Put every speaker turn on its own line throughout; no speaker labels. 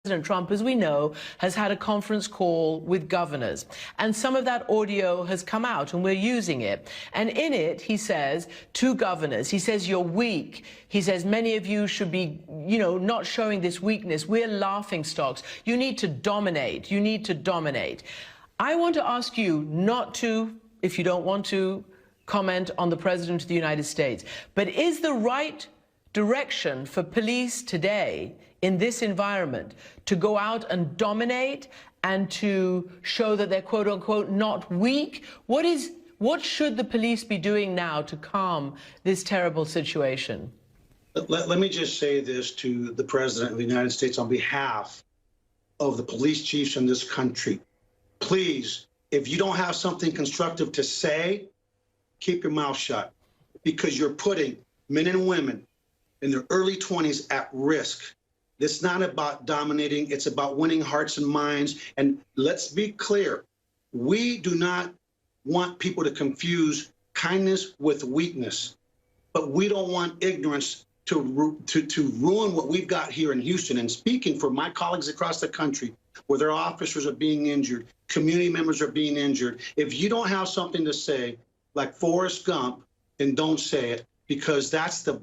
President Trump, as we know, has had a conference call with governors, and some of that audio has come out, and we're using it. And in it, he says to governors, he says, you're weak. He says, many of you should be, not showing this weakness. We're laughing stocks. You need to dominate. You need to dominate. I want to ask you not to, if you don't want to, comment on the President of the United States, but is the right direction for police today in this environment to go out and dominate and to show that they're quote unquote not weak? What should the police be doing now to calm this terrible situation?
Let me just say this to the President of the United States on behalf of the police chiefs in this country. Please, if you don't have something constructive to say, keep your mouth shut, because you're putting men and women in their early 20s at risk. It's not about dominating, it's about winning hearts and minds. And let's be clear, we do not want people to confuse kindness with weakness, but we don't want ignorance to ruin what we've got here in Houston. And speaking for my colleagues across the country, where their officers are being injured, community members are being injured, if you don't have something to say, like Forrest Gump, then don't say it, because that's the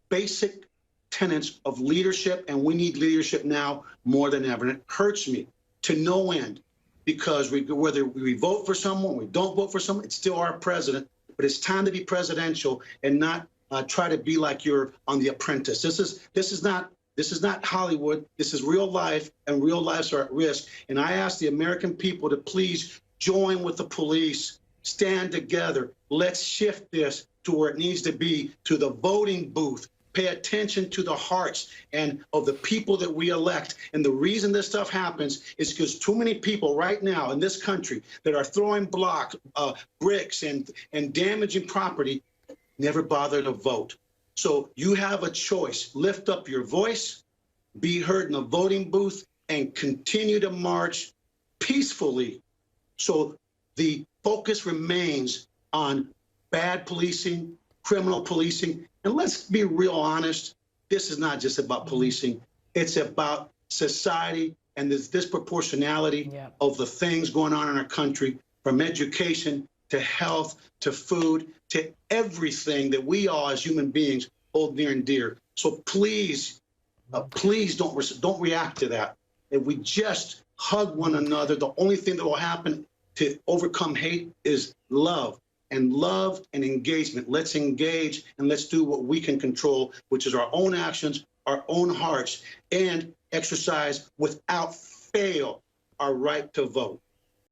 basic tenets of leadership, and we need leadership now more than ever. And it hurts me to no end, because whether we vote for someone, we don't vote for someone, it's still our president. But it's time to be presidential and not try to be like you're on The Apprentice. This is not Hollywood. This is real life, and real lives are at risk. And I ask the American people to please join with the police, stand together. Let's shift this to where it needs to be, to the voting booth. Pay attention to the hearts and of the people that we elect. And the reason this stuff happens is because too many people right now in this country that are throwing bricks and damaging property never bother to vote. So you have a choice. Lift up your voice, be heard in the voting booth, and continue to march peacefully. So the focus remains on bad policing, criminal policing. And let's be real honest, this is not just about policing. It's about society and this disproportionality of the things going on in our country, from education to health to food to everything that we all as human beings hold near and dear. So please, please don't react to that. If we just hug one another, the only thing that will happen to overcome hate is love. And love and engagement. Let's engage and let's do what we can control, which is our own actions, our own hearts, and exercise without fail our right to vote.